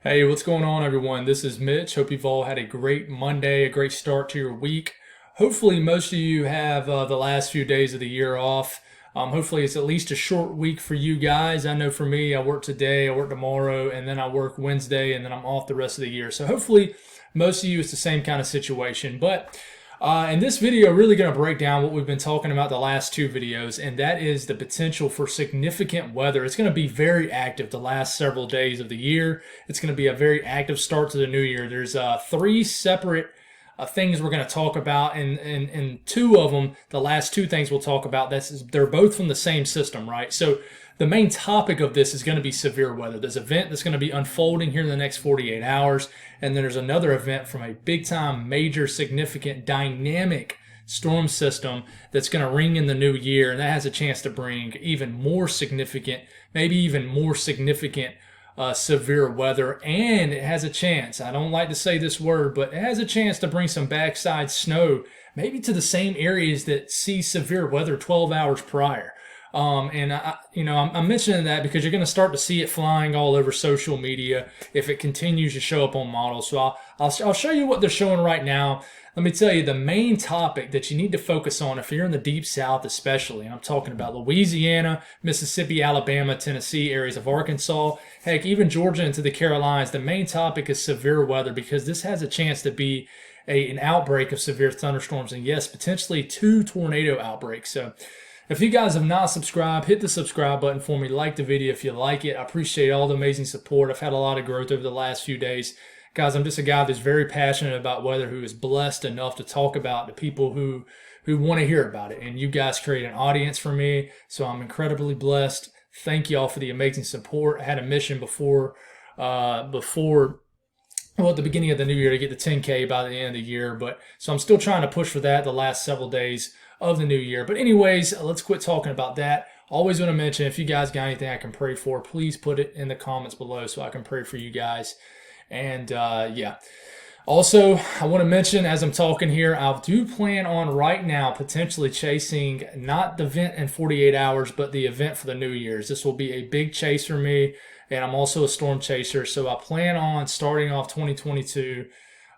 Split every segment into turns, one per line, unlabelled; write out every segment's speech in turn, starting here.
Hey, what's going on, everyone? This is Mitch. Hope you've all had a great Monday, a great start to your week. Hopefully, most of you have the last few days of the year off. Hopefully, it's at least a short week for you guys. I know for me, I work today, I work tomorrow, and then I work Wednesday, and then I'm off the rest of the year. So, hopefully, most of you, it's the same kind of situation. But in this video, really going to break down what we've been talking about the last two videos, and that is the potential for significant weather. It's going to be very active the last several days of the year. It's going to be a very active start to the new year. There's three separate things we're going to talk about, and two of them, the last two things we'll talk about, they're both from the same system, right? So the main topic of this is going to be severe weather. There's an event that's going to be unfolding here in the next 48 hours, and then there's another event from a big-time, major, significant, dynamic storm system that's going to ring in the new year, and that has a chance to bring even more significant, maybe even more significant severe weather. And it has a chance, I don't like to say this word, but it has a chance to bring some backside snow, maybe to the same areas that see severe weather 12 hours prior. I'm mentioning that because you're going to start to see it flying all over social media if it continues to show up on models. So I'll show you what they're showing right now. Let me tell you the main topic that you need to focus on if you're in the deep south, especially. I'm talking about Louisiana, Mississippi, Alabama, Tennessee, areas of Arkansas, heck, even Georgia into the Carolinas. The main topic is severe weather because this has a chance to be an outbreak of severe thunderstorms, and yes, potentially two tornado outbreaks. So if you guys have not subscribed, hit the subscribe button for me. Like the video if you like it. I appreciate all the amazing support. I've had a lot of growth over the last few days. Guys, I'm just a guy that's very passionate about weather, who is blessed enough to talk about the people who want to hear about it. And you guys create an audience for me, so I'm incredibly blessed. Thank you all for the amazing support. I had a mission before at the beginning of the new year to get the 10K by the end of the year. So I'm still trying to push for that the last several days of the new year. But anyways, let's quit talking about that. Always want to mention, if you guys got anything I can pray for, please put it in the comments below so I can pray for you guys. And yeah. Also, I want to mention as I'm talking here, I do plan on right now potentially chasing not the event in 48 hours, but the event for the New Year's. This will be a big chase for me, and I'm also a storm chaser. So I plan on starting off 2022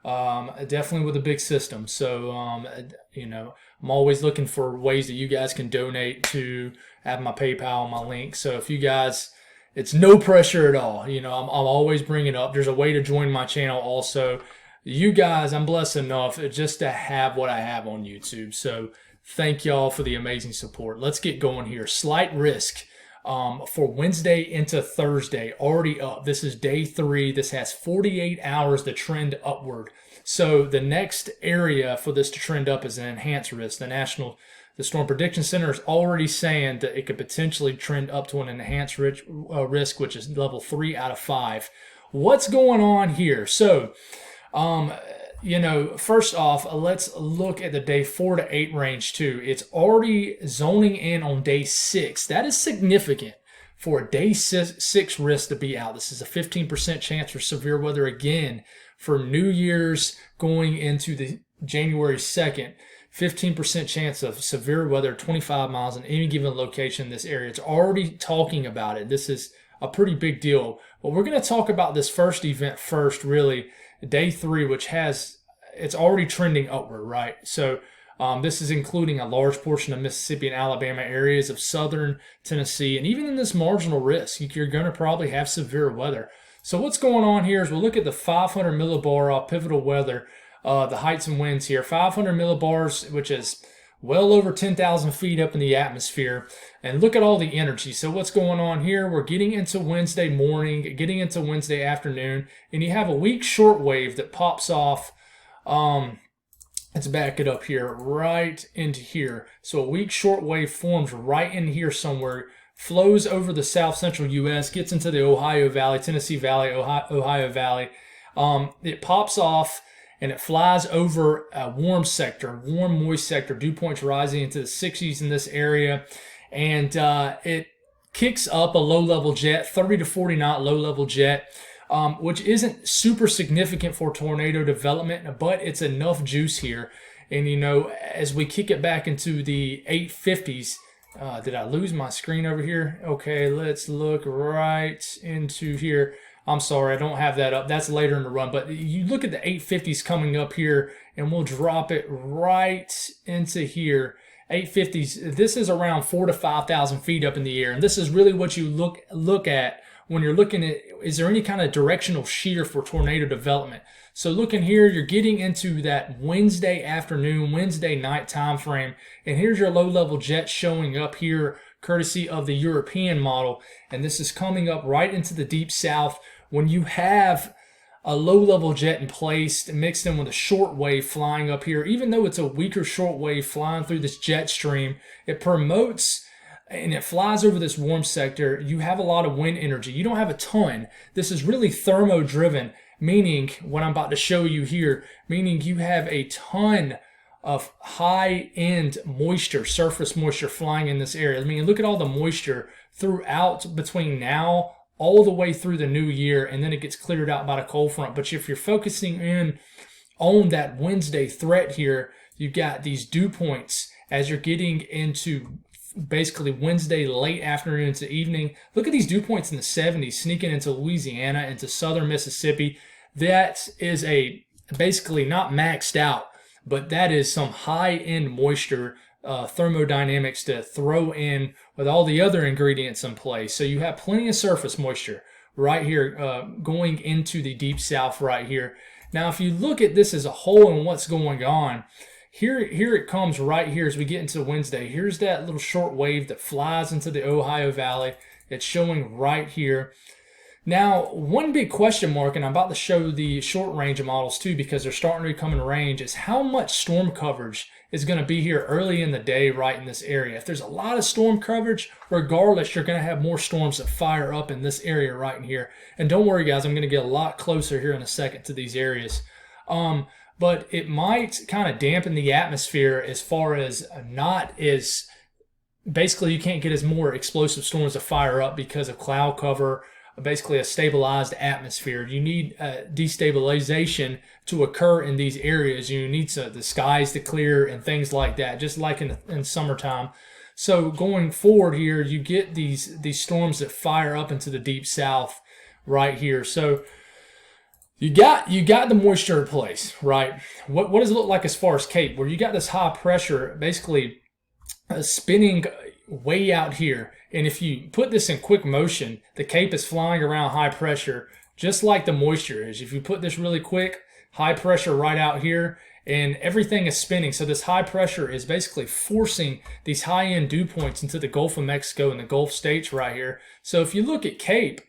definitely with a big system. So, I'm always looking for ways that you guys can donate to. Have my PayPal, my link. So if you guys, it's no pressure at all. I'm always bringing it up. There's a way to join my channel also. You guys, I'm blessed enough just to have what I have on YouTube. So thank y'all for the amazing support. Let's get going here. Slight risk for Wednesday into Thursday, already up. This is day 3. This has 48 hours to trend upward. So the next area for this to trend up is an enhanced risk. The Storm Prediction Center is already saying that it could potentially trend up to an enhanced risk, which is level 3 out of 5. What's going on here? So, first off, let's look at the day 4 to 8 range too. It's already zoning in on day 6. That is significant for a day 6 risk to be out. This is a 15% chance for severe weather again for New Year's going into the January 2nd. 15% chance of severe weather, 25 miles in any given location in this area. It's already talking about it. This is a pretty big deal. But we're going to talk about this first event first, really, day 3, it's already trending upward, right? So this is including a large portion of Mississippi and Alabama, areas of southern Tennessee, and even in this marginal risk, you're going to probably have severe weather. So what's going on here is we'll look at the 500 millibar pivotal weather, the heights and winds here. 500 millibars, which is well over 10,000 feet up in the atmosphere. And look at all the energy. So what's going on here? We're getting into Wednesday morning, getting into Wednesday afternoon, and you have a weak shortwave that pops off. Let's back it up here, right into here. So a weak shortwave forms right in here somewhere, flows over the south central U.S., gets into the Ohio Valley, Tennessee Valley, Ohio Valley. It pops off and it flies over a warm, moist sector. Dew points rising into the 60s in this area. And it kicks up a low-level jet, 30 to 40 knot low-level jet, which isn't super significant for tornado development, but it's enough juice here. And, as we kick it back into the 850s, did I lose my screen over here? Okay, let's look right into here. I'm sorry, I don't have that up. That's later in the run. But you look at the 850s coming up here, and we'll drop it right into here. 850s, this is around 4,000 to 5,000 feet up in the air. And this is really what you look at when you're looking at, is there any kind of directional shear for tornado development? So looking here, you're getting into that Wednesday afternoon, Wednesday night time frame. And here's your low-level jet showing up here, courtesy of the European model. And this is coming up right into the deep south. When you have a low-level jet in place mixed in with a short wave flying up here, even though it's a weaker short wave flying through this jet stream, it promotes and it flies over this warm sector. You have a lot of wind energy. You don't have a ton. This is really thermo-driven, meaning what I'm about to show you here, meaning you have a ton of high-end moisture, surface moisture flying in this area. I mean, look at all the moisture throughout between now all the way through the new year, and then it gets cleared out by the cold front. But if you're focusing in on that Wednesday threat here, you've got these dew points as you're getting into basically Wednesday late afternoon into evening. Look at these dew points in the 70s sneaking into Louisiana, into southern Mississippi. That is basically not maxed out, but that is some high-end moisture thermodynamics to throw in with all the other ingredients in place. So you have plenty of surface moisture right here going into the deep south right here. Now, if you look at this as a whole and what's going on, here it comes right here as we get into Wednesday. Here's that little short wave that flies into the Ohio Valley. It's showing right here. Now, one big question mark, and I'm about to show the short range models too because they're starting to come in range, is how much storm coverage is going to be here early in the day right in this area. If there's a lot of storm coverage, regardless, you're going to have more storms that fire up in this area right in here. And don't worry, guys, I'm going to get a lot closer here in a second to these areas. But it might kind of dampen the atmosphere as far as not as, basically you can't get as more explosive storms to fire up because of cloud cover, basically a stabilized atmosphere. You need destabilization to occur in these areas. You need the skies to clear and things like that, just like in summertime. So going forward here, you get these storms that fire up into the deep south right here. So you got the moisture in place, right? What does it look like as far as Cape, where you got this high pressure basically spinning way out here? And if you put this in quick motion, the Cape is flying around high pressure, just like the moisture is. If you put this really quick, high pressure right out here, and everything is spinning. So this high pressure is basically forcing these high-end dew points into the Gulf of Mexico and the Gulf states right here. So if you look at Cape,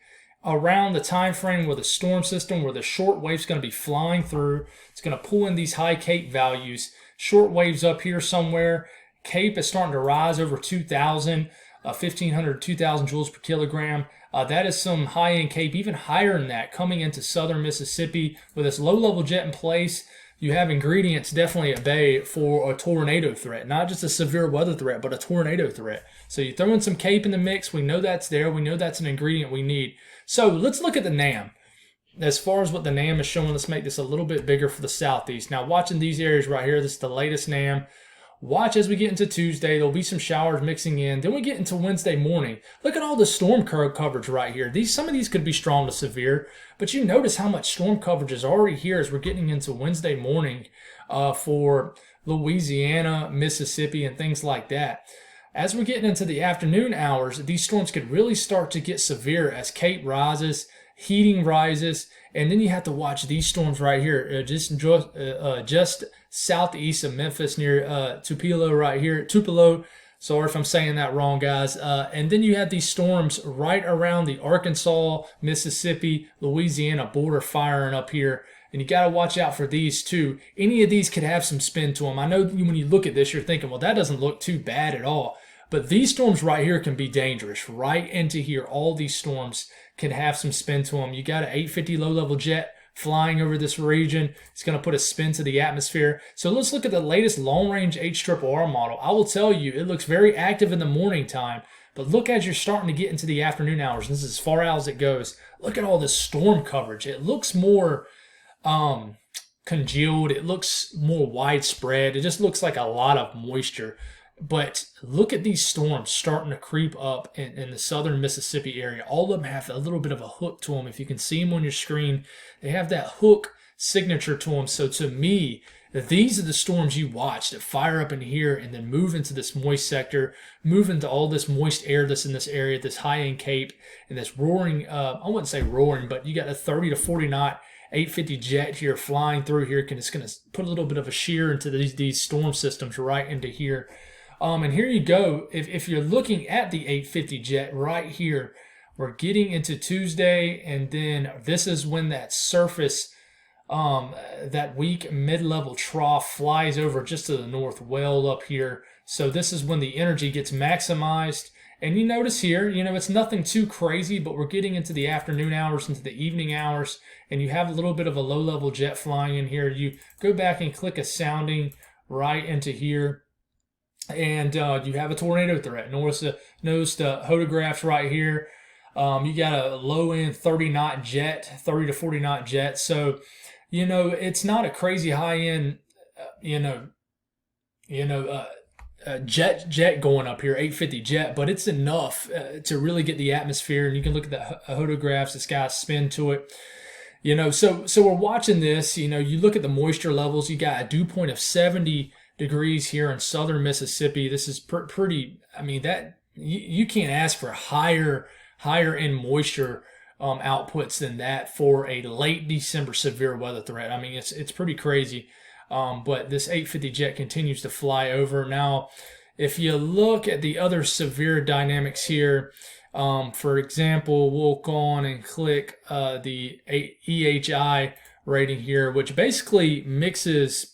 around the time frame where the storm system, where the short wave's going to be flying through, it's going to pull in these high Cape values. Short waves up here somewhere. Cape is starting to rise over 2,000. 1,500, 2,000 joules per kilogram. That is some high-end Cape, even higher than that, coming into southern Mississippi. With this low-level jet in place, you have ingredients definitely at bay for a tornado threat, not just a severe weather threat, but a tornado threat. So you throw in some Cape in the mix. We know that's there. We know that's an ingredient we need. So let's look at the NAM. As far as what the NAM is showing, let's make this a little bit bigger for the southeast. Now, watching these areas right here, this is the latest NAM. Watch as we get into Tuesday. There'll be some showers mixing in. Then we get into Wednesday morning. Look at all the storm coverage right here. Some of these could be strong to severe, but you notice how much storm coverage is already here as we're getting into Wednesday morning for Louisiana, Mississippi, and things like that. As we're getting into the afternoon hours, these storms could really start to get severe as Cape rises, heating rises, and then you have to watch these storms right here, just southeast of Memphis near Tupelo right here. Tupelo, sorry if I'm saying that wrong, guys. And then you have these storms right around the Arkansas, Mississippi, Louisiana border firing up here. And you got to watch out for these too. Any of these could have some spin to them. I know when you look at this, you're thinking, well, that doesn't look too bad at all. But these storms right here can be dangerous. Right into here, all these storms can have some spin to them. You got an 850 low-level jet flying over this region. It's going to put a spin to the atmosphere. So let's look at the latest long-range HRRR model. I will tell you, it looks very active in the morning time. But look as you're starting to get into the afternoon hours. This is as far out as it goes. Look at all this storm coverage. It looks more congealed. It looks more widespread. It just looks like a lot of moisture. But look at these storms starting to creep up in the southern Mississippi area. All of them have a little bit of a hook to them. If you can see them on your screen, they have that hook signature to them. So to me, these are the storms you watch that fire up in here and then move into this moist sector, move into all this moist air that's in this area, this high-end Cape, and this roaring, I wouldn't say roaring, but you got a 30 to 40 knot 850 jet here flying through here. It's going to put a little bit of a shear into these storm systems right into here. And here you go. If you're looking at the 850 jet right here, we're getting into Tuesday, and then this is when that surface, that weak mid-level trough flies over just to the north, well up here. So this is when the energy gets maximized. And you notice here, it's nothing too crazy, but we're getting into the afternoon hours, into the evening hours, and you have a little bit of a low-level jet flying in here. You go back and click a sounding right into here, and you have a tornado threat. Notice the photographs right here. You got a low-end 30-knot jet, 30 to 40-knot jet. So, it's not a crazy high-end, jet going up here, 850 jet, but it's enough to really get the atmosphere. And you can look at the photographs. This guy's spin to it. So we're watching this. You look at the moisture levels. You got a dew point of 70 degrees here in southern Mississippi. This is pretty. I mean, that you can't ask for higher end moisture outputs than that for a late December severe weather threat. I mean, it's pretty crazy. But this 850 jet continues to fly over. Now, if you look at the other severe dynamics here, for example, we'll go on and click the EHI rating here, which basically mixes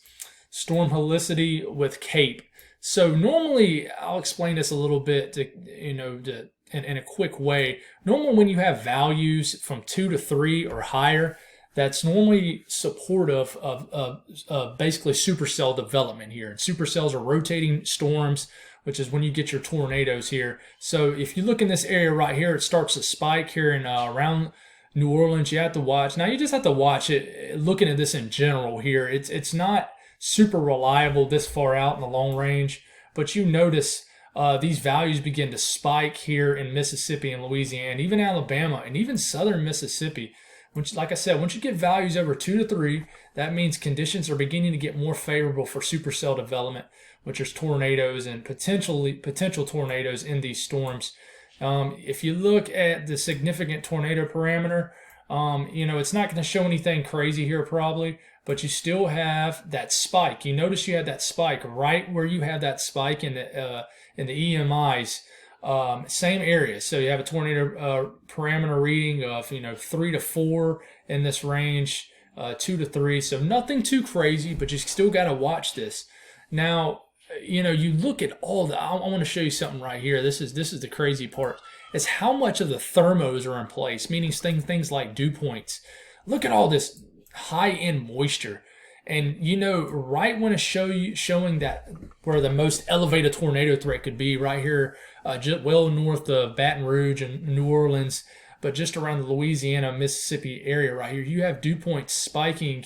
storm helicity with Cape. So normally, I'll explain this a little bit in a quick way. Normally, when you have values from 2 to 3 or higher, that's normally supportive of basically supercell development here. And supercells are rotating storms, which is when you get your tornadoes here. So if you look in this area right here, it starts to spike here in around New Orleans. You have to watch. Now, you just have to watch it. Looking at this in general here, it's not super reliable this far out in the long range, but you notice these values begin to spike here in Mississippi and Louisiana, even Alabama, and even southern Mississippi. Which, like I said, once you get values over 2 to 3, that means conditions are beginning to get more favorable for supercell development, which is tornadoes and potential tornadoes in these storms. If you look at the significant tornado parameter, it's not going to show anything crazy here probably, but you still have that spike. You notice you had that spike right where you had that spike in the EMIs. Same area. So you have a tornado parameter reading of 3 to 4 in this range, 2 to 3. So nothing too crazy, but you still got to watch this. Now, you look at all the. I want to show you something right here. This is the crazy part. Is how much of the thermos are in place, meaning things like dew points. Look at all this high-end moisture. And right when it's showing that where the most elevated tornado threat could be, right here, just well north of Baton Rouge and New Orleans, but just around the Louisiana, Mississippi area right here, you have dew points spiking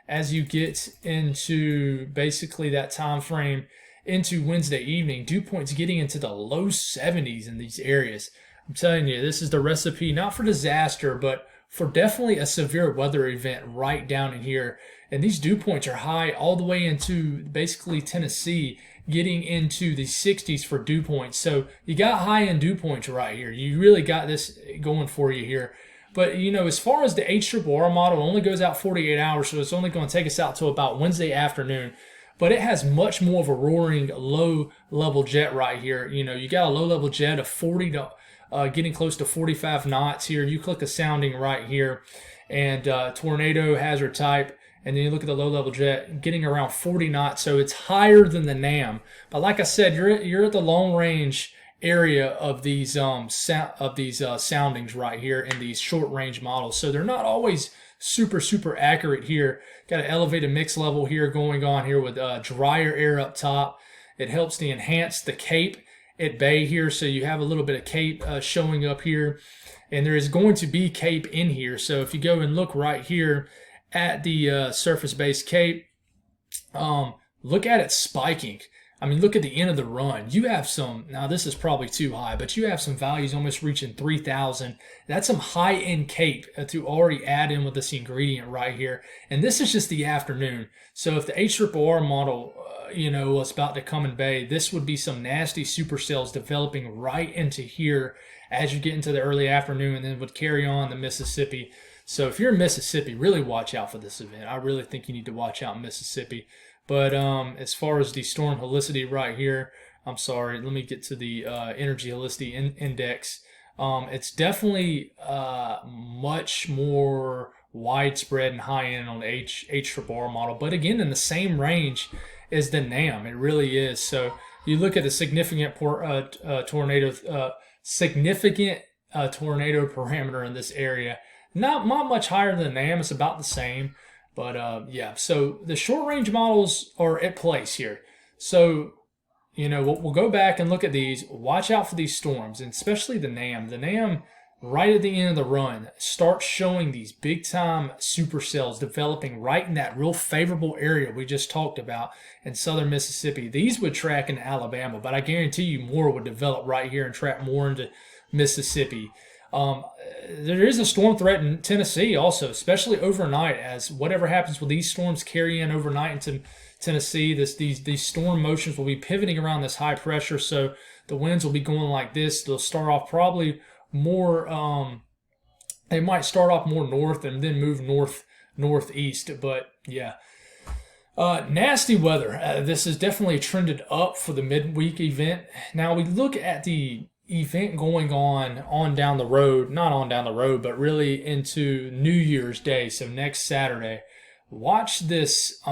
as you get into basically that time frame into Wednesday evening. Dew points getting into the low 70s in these areas. I'm telling you, this is the recipe not for disaster, but for definitely a severe weather event right down in here. And these dew points are high all the way into basically Tennessee, getting into the 60s for dew points. So you got high-end dew points right here. You really got this going for you here. But, as far as the HRRR model, it only goes out 48 hours, so it's only going to take us out to about Wednesday afternoon. But it has much more of a roaring low-level jet right here. You got a low-level jet of 40 to getting close to 45 knots here. You click a sounding right here, and tornado hazard type. And then you look at the low-level jet getting around 40 knots, so it's higher than the NAM. But like I said, you're at the long-range area of these soundings right here in these short-range models. So they're not always super accurate here. Got an elevated mix level here going on here with drier air up top. It helps to enhance the Cape at bay here, so you have a little bit of Cape showing up here, and there is going to be Cape in here. So if you go and look right here at the surface-based Cape, look at it spiking. I mean, look at the end of the run. You have some, now this is probably too high, but you have some values almost reaching 3,000. That's some high end cape to already add in with this ingredient right here. And this is just the afternoon. So if the HRRR model, was about to come in bay, this would be some nasty supercells developing right into here as you get into the early afternoon, and then would carry on the Mississippi. So if you're in Mississippi, really watch out for this event. I really think you need to watch out in Mississippi. But as far as the storm helicity right here, I'm sorry, let me get to the energy helicity index. It's definitely much more widespread and high end on the HRRR model, but again, in the same range as the NAM. It really is. So you look at the significant tornado parameter in this area. Not much higher than NAM. It's about the same. But yeah, so the short range models are at place here. So, we'll go back and look at these. Watch out for these storms, and especially the NAM. The NAM, right at the end of the run, starts showing these big time supercells developing right in that real favorable area we just talked about in southern Mississippi. These would track into Alabama, but I guarantee you more would develop right here and track more into Mississippi. There is a storm threat in Tennessee also, especially overnight, as whatever happens with these storms carry in overnight into Tennessee. These storm motions will be pivoting around this high pressure, so the winds will be going like this. They'll start off probably more, they might start off more north and then move northeast, but yeah. Nasty weather. This is definitely trended up for the midweek event. Now we look at the event going on down the road, not on down the road, but really into New Year's Day, so next Saturday. Watch this,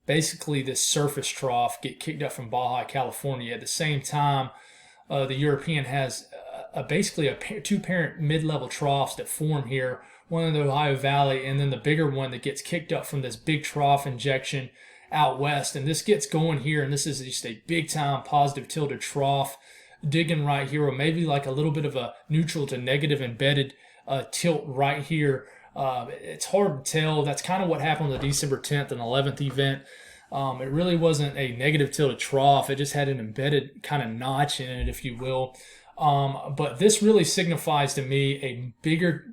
basically this surface trough get kicked up from Baja, California. At the same time, the European has basically two parent mid-level troughs that form here, one in the Ohio Valley, and then the bigger one that gets kicked up from this big trough injection out west. And this gets going here, and this is just a big-time positive tilted trough digging right here, or maybe like a little bit of a neutral to negative embedded tilt right here. It's hard to tell. That's kind of what happened on the December 10th and 11th event. It really wasn't a negative tilted trough. It just had an embedded kind of notch in it, if you will. But this really signifies to me a bigger,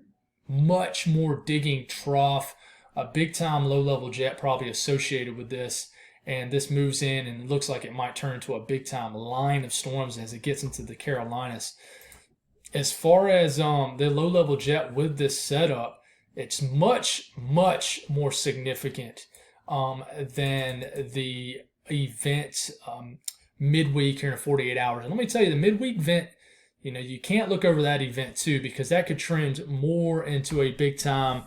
much more digging trough, a big time low level jet probably associated with this. And this moves in and it looks like it might turn into a big time line of storms as it gets into the Carolinas. As far as the low level jet with this setup, it's much more significant than the event midweek here in 48 hours. And let me tell you, the midweek event, you can't look over that event too, because that could trend more into a big time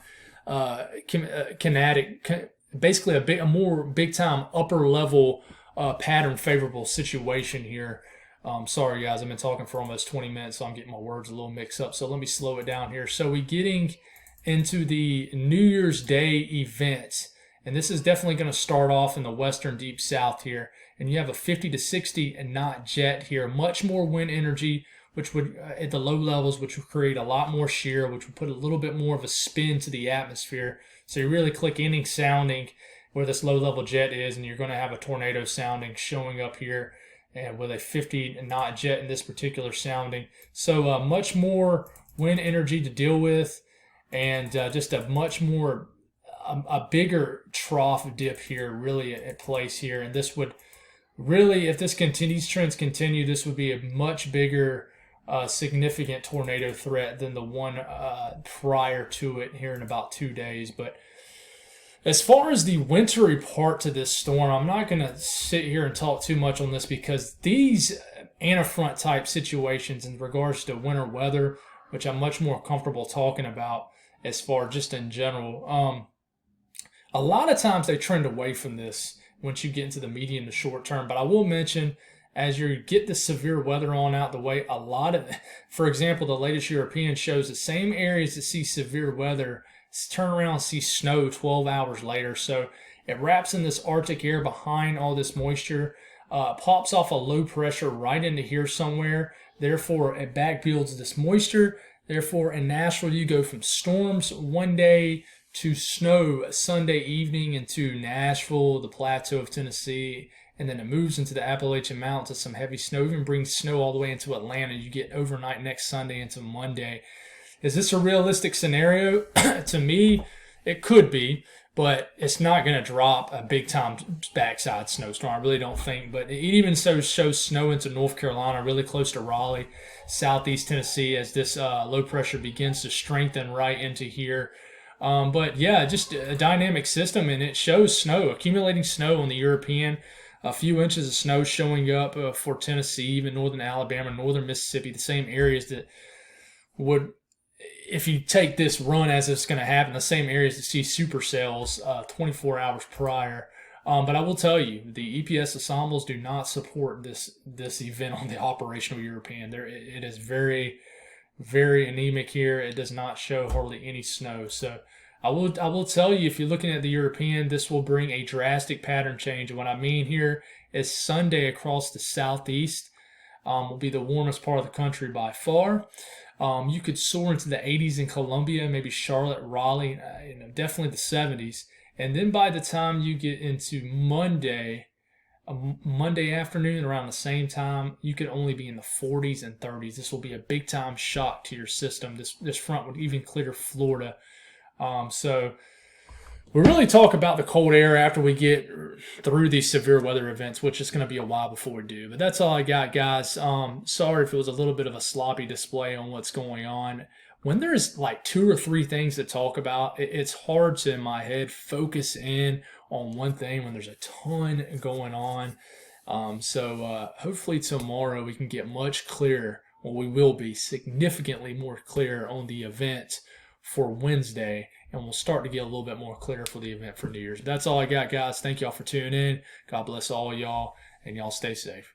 kinetic, basically a more big time upper level pattern favorable situation here. Sorry guys, I've been talking for almost 20 minutes, so I'm getting my words a little mixed up. So let me slow it down here. So we're getting into the New Year's Day event, and this is definitely going to start off in the western deep south here. And you have a 50 to 60 knot jet here, much more wind energy, which would at the low levels, which would create a lot more shear, which would put a little bit more of a spin to the atmosphere. So you really click any sounding where this low level jet is, and you're going to have a tornado sounding showing up here, and with a 50 knot jet in this particular sounding. So much more wind energy to deal with, and just a much more a bigger trough dip here really at place here. And this would really, if these trends continue, this would be a much bigger significant tornado threat than the one prior to it here in about 2 days. But as far as the wintry part to this storm, I'm not going to sit here and talk too much on this, because these antifront type situations in regards to winter weather, which I'm much more comfortable talking about as far just in general, a lot of times they trend away from this once you get into the medium to short term. But I will mention, as you get the severe weather on out the way, a lot of, for example, the latest European shows the same areas that see severe weather turn around and see snow 12 hours later. So it wraps in this Arctic air behind all this moisture, pops off a low pressure right into here somewhere. Therefore, it backbuilds this moisture. Therefore, in Nashville, you go from storms one day to snow Sunday evening into Nashville, the plateau of Tennessee, and then it moves into the Appalachian Mountains to some heavy snow, even brings snow all the way into Atlanta. You get overnight next Sunday into Monday. Is this a realistic scenario? To me, it could be, but it's not going to drop a big-time backside snowstorm. I really don't think. But it even shows snow into North Carolina, really close to Raleigh, southeast Tennessee, as this low pressure begins to strengthen right into here. But yeah, just a dynamic system, and it shows snow, accumulating snow on the European. A few inches of snow showing up for Tennessee, even northern Alabama, northern Mississippi, the same areas that would, if you take this run as it's going to happen, the same areas that see supercells 24 hours prior. But I will tell you, the EPS ensembles do not support this event on the operational European. It is very, very anemic here. It does not show hardly any snow. So I will tell you, if you're looking at the European, this will bring a drastic pattern change. And what I mean here is Sunday across the southeast will be the warmest part of the country by far. You could soar into the 80s in Columbia, maybe Charlotte, Raleigh, definitely the 70s. And then by the time you get into Monday afternoon around the same time, you could only be in the 40s and 30s. This will be a big time shock to your system. This front would even clear Florida. So we'll really talk about the cold air after we get through these severe weather events, which is going to be a while before we do. But that's all I got, guys. Sorry if it was a little bit of a sloppy display on what's going on. When there's like 2 or 3 things to talk about, it's hard to, in my head, focus in on one thing when there's a ton going on. So hopefully tomorrow we can get much clearer. Well, we will be significantly more clear on the event for Wednesday, and we'll start to get a little bit more clear for the event for New Year's. That's all I got, guys. Thank y'all for tuning in. God bless all y'all, and y'all stay safe.